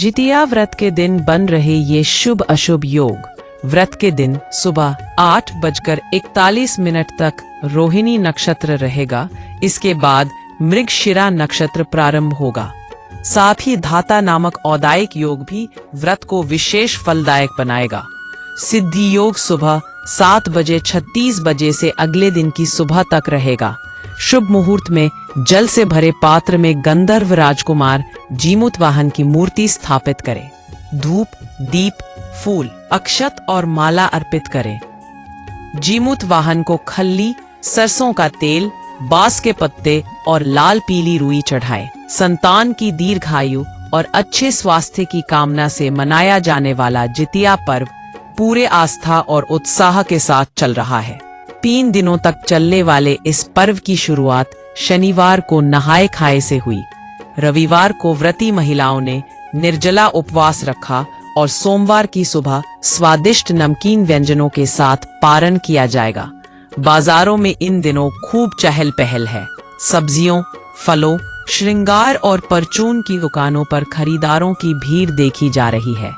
जितिया व्रत के दिन बन रहे ये शुभ अशुभ योग। व्रत के दिन सुबह 8:41 तक रोहिणी नक्षत्र रहेगा। इसके बाद मृगशिरा नक्षत्र प्रारंभ होगा। साथ ही धाता नामक औदायिक योग भी व्रत को विशेष फलदायक बनाएगा। सिद्धि योग सुबह 7:36 से अगले दिन की सुबह तक रहेगा। शुभ मुहूर्त में जल से भरे पात्र में गंधर्व राजकुमार जीमूत वाहन की मूर्ति स्थापित करें। धूप, दीप, फूल, अक्षत और माला अर्पित करें। जीमूत वाहन को खल्ली, सरसों का तेल, बांस के पत्ते और लाल पीली रुई चढ़ाएं। संतान की दीर्घायु और अच्छे स्वास्थ्य की कामना से मनाया जाने वाला जितिया पर्व पूरे आस्था और उत्साह के साथ चल रहा है। 3 दिनों तक चलने वाले इस पर्व की शुरुआत शनिवार को नहाए खाए से हुई। रविवार को व्रती महिलाओं ने निर्जला उपवास रखा और सोमवार की सुबह स्वादिष्ट नमकीन व्यंजनों के साथ पारण किया जाएगा। बाजारों में इन दिनों खूब चहल पहल है। सब्जियों, फलों, श्रृंगार और परचून की दुकानों पर खरीदारों की भीड़ देखी जा रही है।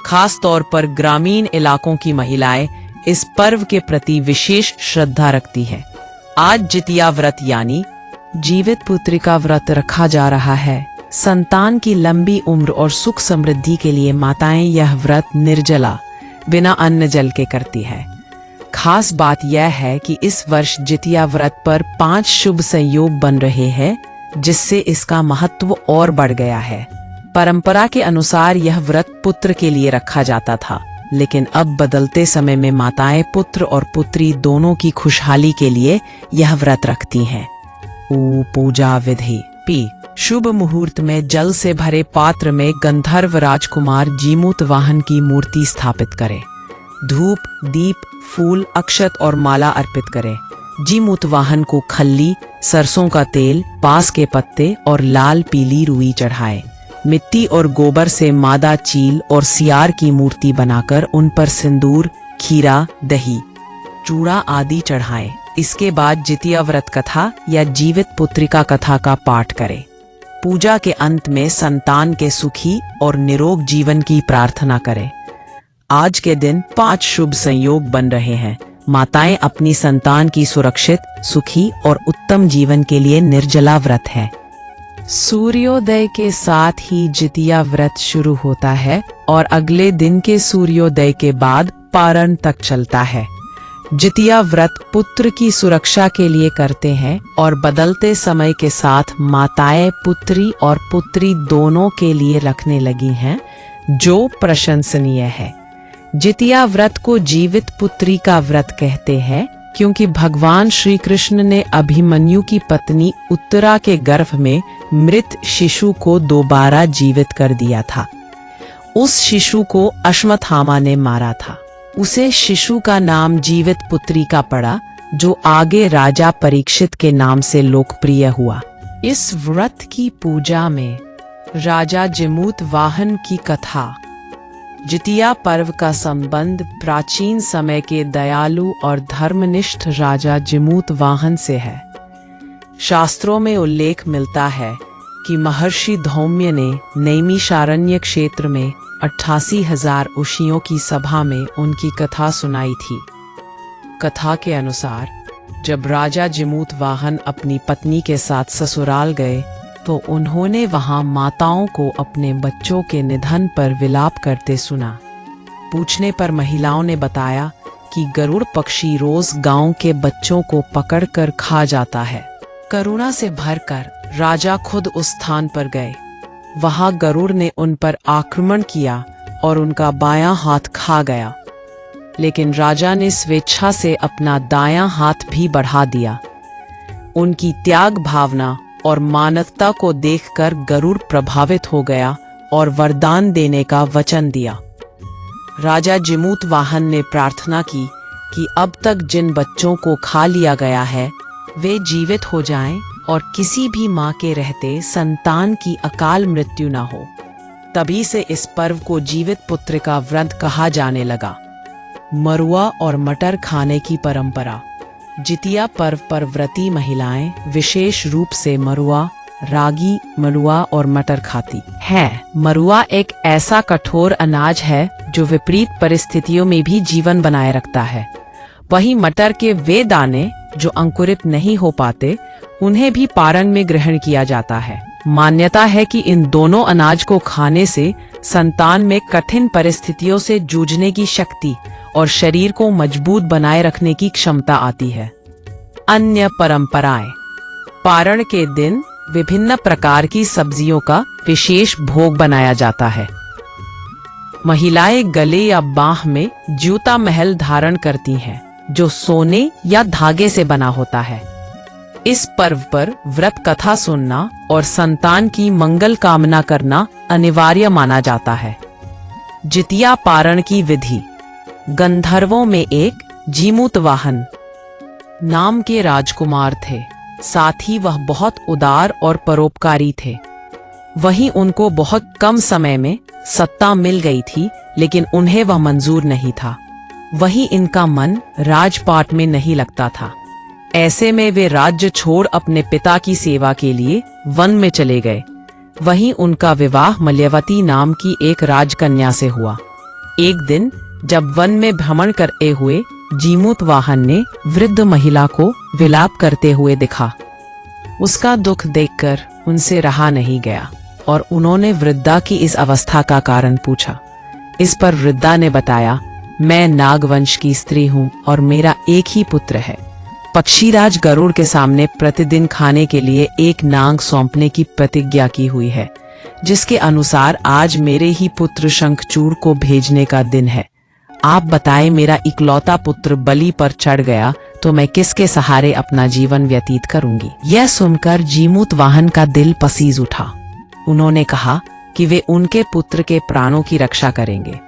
खास तौर पर ग्रामीण इलाकों की महिलाएं इस पर्व के प्रति विशेष श्रद्धा रखती हैं। आज जितिया व्रत यानी जीवित पुत्री का व्रत रखा जा रहा है। संतान की लंबी उम्र और सुख समृद्धि के लिए माताएं यह व्रत निर्जला, बिना अन्न जल के करती है। खास बात यह है कि इस वर्ष जितिया व्रत पर 5 शुभ संयोग बन रहे हैं, जिससे इसका महत्व और बढ़ गया है। परंपरा के अनुसार यह व्रत पुत्र के लिए रखा जाता था, लेकिन अब बदलते समय में माताएं पुत्र और पुत्री दोनों की खुशहाली के लिए यह व्रत रखती हैं। पूजा विधि। शुभ मुहूर्त में जल से भरे पात्र में गंधर्व राजकुमार जीमूत वाहन की मूर्ति स्थापित करें। धूप, दीप, फूल, अक्षत और माला अर्पित करें। जीमूत वाहन को खल्ली, सरसों का तेल, बांस के पत्ते और लाल पीली रुई चढ़ाएं। मिट्टी और गोबर से मादा चील और सियार की मूर्ति बनाकर उन पर सिंदूर, खीरा, दही, चूड़ा आदि चढ़ाएं। इसके बाद जितिया व्रत कथा या जीवित पुत्रिका कथा का पाठ करें। पूजा के अंत में संतान के सुखी और निरोग जीवन की प्रार्थना करें। आज के दिन 5 शुभ संयोग बन रहे हैं। माताएं अपनी संतान की सुरक्षित, सुखी और उत्तम जीवन के लिए निर्जला व्रत है। सूर्योदय के साथ ही जितिया व्रत शुरू होता है और अगले दिन के सूर्योदय के बाद पारण तक चलता है। जितिया व्रत पुत्र की सुरक्षा के लिए करते हैं और बदलते समय के साथ माताएं पुत्री और पुत्री दोनों के लिए रखने लगी हैं, जो प्रशंसनीय है। जितिया व्रत को जीवित पुत्री का व्रत कहते हैं, क्योंकि भगवान श्री कृष्ण ने अभिमन्यु की पत्नी उत्तरा के गर्भ में मृत शिशु को दोबारा जीवित कर दिया था। उस शिशु को अश्वत्थामा ने मारा था। उसे शिशु का नाम जीवित पुत्री का पड़ा, जो आगे राजा परीक्षित के नाम से लोकप्रिय हुआ। इस व्रत की पूजा में राजा जीमूत वाहन की कथा। जितिया पर्व का संबंध प्राचीन समय के दयालु और धर्मनिष्ठ राजा जीमूत वाहन से है। शास्त्रों में उल्लेख मिलता है कि महर्षि धौम्य ने नैमिषारण्य क्षेत्र में 88,000 ऋषियों की सभा में उनकी कथा सुनाई थी। कथा के अनुसार जब राजा जीमूत वाहन अपनी पत्नी के साथ ससुराल गए, तो उन्होंने वहां माताओं को अपने बच्चों के निधन पर विलाप करते सुना। पूछने पर महिलाओं ने बताया कि गरुड़ पक्षी रोज गांव के बच्चों को पकड़कर खा जाता है। करुणा से भरकर राजा खुद उस स्थान पर गए। वहां गरुड़ ने उन पर आक्रमण किया और उनका बायां हाथ खा गया, लेकिन राजा ने स्वेच्छा से अपना दायां हाथ भी बढ़ा दिया। उनकी त्याग भावना और मानवता को देखकर गरुड़ प्रभावित हो गया और वरदान देने का वचन दिया। राजा जीमूत वाहन ने प्रार्थना की कि अब तक जिन बच्चों को खा लिया गया है, वे जीवित हो जाएं और किसी भी मां के रहते संतान की अकाल मृत्यु न हो। तभी से इस पर्व को जीवित पुत्र का व्रत कहा जाने लगा। मरुआ और मटर खाने की परंपरा। जितिया पर्व पर व्रती महिलाएं विशेष रूप से मरुआ, रागी, मलुआ और मटर खाती है। मलुआ एक ऐसा कठोर अनाज है जो विपरीत परिस्थितियों में भी जीवन बनाए रखता है। वहीं मटर के वे दाने जो अंकुरित नहीं हो पाते, उन्हें भी पारण में ग्रहण किया जाता है। मान्यता है कि इन दोनों अनाज को खाने से संतान में कठिन परिस्थितियों से जूझने की शक्ति और शरीर को मजबूत बनाए रखने की क्षमता आती है। अन्य परंपराएं। पारण के दिन विभिन्न प्रकार की सब्जियों का विशेष भोग बनाया जाता है। महिलाएं गले या बाह में जूता महल धारण करती हैं, जो सोने या धागे से बना होता है। इस पर्व पर व्रत कथा सुनना और संतान की मंगल कामना करना अनिवार्य माना जाता है। जितिया पारण की विधि। गंधर्वों में एक जीमूतवाहन नाम के राजकुमार थे। साथ ही वह बहुत उदार और परोपकारी थे। वहीं उनको बहुत कम समय में सत्ता मिल गई थी, लेकिन उन्हें वह मंजूर नहीं था। वहीं इनका मन राजपाट में नहीं लगता था। ऐसे में वे राज्य छोड़ अपने पिता की सेवा के लिए वन में चले गए। वहीं उनका विवाह मल्यवती नाम की एक राजकन्या से हुआ। एक दिन जब वन में भ्रमण करते हुए जीमूतवाहन ने वृद्ध महिला को विलाप करते हुए देखा। उसका दुख देखकर उनसे रहा नहीं गया और उन्होंने वृद्धा की इस अवस्था का कारण पूछा। इस पर वृद्धा ने बताया, मैं नागवंश की स्त्री हूँ और मेरा एक ही पुत्र है। पक्षीराज गरुड़ के सामने प्रतिदिन खाने के लिए एक नाग सौंपने की प्रतिज्ञा की हुई है, जिसके अनुसार आज मेरे ही पुत्र शंखचूड़ को भेजने का दिन है। आप बताएं, मेरा इकलौता पुत्र बलि पर चढ़ गया तो मैं किसके सहारे अपना जीवन व्यतीत करूंगी। यह सुनकर जीमूतवाहन का दिल पसीज उठा। उन्होंने कहा कि वे उनके पुत्र के प्राणों की रक्षा करेंगे।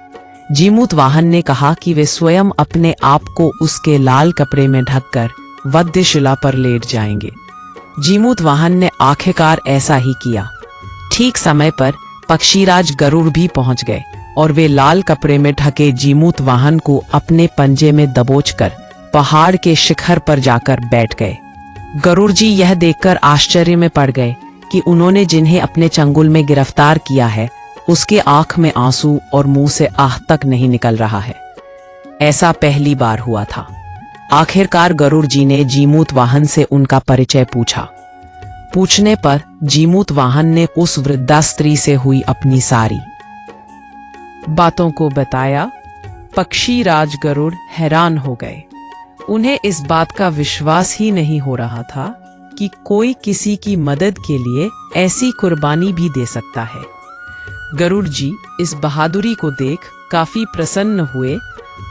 जीमूतवाहन ने कहा कि वे स्वयं अपने आप को उसके लाल कपड़े में ढककर वध्यशिला पर लेट जाएंगे। जीमूतवाहन ने आखिरकार ऐसा ही किया। ठीक समय पर पक्षीराज गरुड़ भी पहुंच गए और वे लाल कपड़े में ढके जीमूतवाहन को अपने पंजे में दबोचकर पहाड़ के शिखर पर जाकर बैठ गए। गरुड़ जी यह देखकर आश्चर्य में पड़ गए कि उन्होंने जिन्हें अपने चंगुल में गिरफ्तार किया है, उसके आंख में आंसू और मुंह से आह तक नहीं निकल रहा है। ऐसा पहली बार हुआ था। आखिरकार गरुड़ जी ने जीमूतवाहन से उनका परिचय पूछा। पूछने पर जीमूतवाहन ने उस वृद्धा स्त्री से हुई अपनी सारी बातों को बताया। पक्षीराज गरुड़ हैरान हो गए। उन्हें इस बात का विश्वास ही नहीं हो रहा था कि कोई किसी की मदद के लिए ऐसी कुर्बानी भी दे सकता है। गरुड़ जी इस बहादुरी को देख काफी प्रसन्न हुए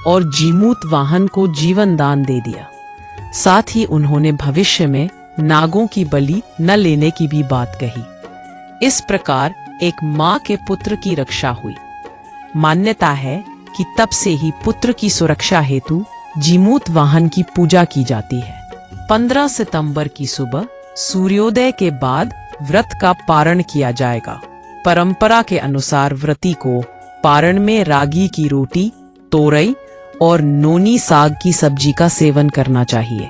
और जीमूतवाहन को जीवन दान दे दिया। साथ ही उन्होंने भविष्य में नागों की बलि न लेने की भी बात कही। इस प्रकार एक माँ के पुत्र की रक्षा हुई। मान्यता है कि तब से ही पुत्र की सुरक्षा हेतु जीमूतवाहन की पूजा की जाती है। 15 सितंबर की सुबह सूर्योदय के बाद व्रत का पारण किया जाएगा। परंपरा के अनुसार व्रती को पारण में रागी की रोटी, तोरई और नोनी साग की सब्जी का सेवन करना चाहिए।